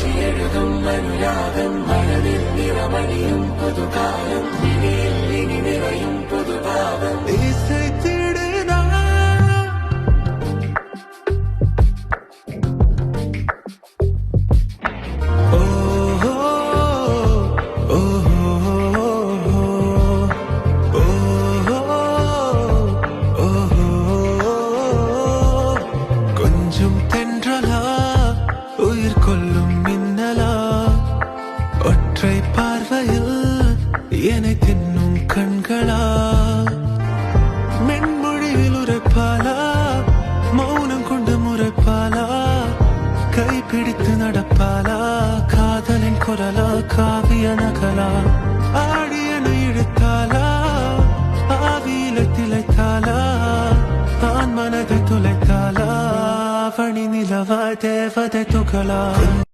ഭാഷി എഴുതും അനുരാഗം മഴവിൽ നിറമണിയും പുതുകാലം ഇനിയിൽ ഇനി നിറയും പുതുഭാവം கொஞ்சம் தென்றலா உயிர் கொள்ளும் மின்னலா ஒற்றை பார்வையில் என்னை தின்னும் கண்களா மென்மொழியில் உரைப்பாலா மௌனம் கொண்டு முறைப்பாலா கைப்பிடித்து நடப்பாலா காதலின் குரலா காவிய நகலா ஆடியன இழுத்தாலா ஆவியில திளைத்தாலா நான் மனதை துளைத்தாலா வழி நிலவா தேவதை துகளா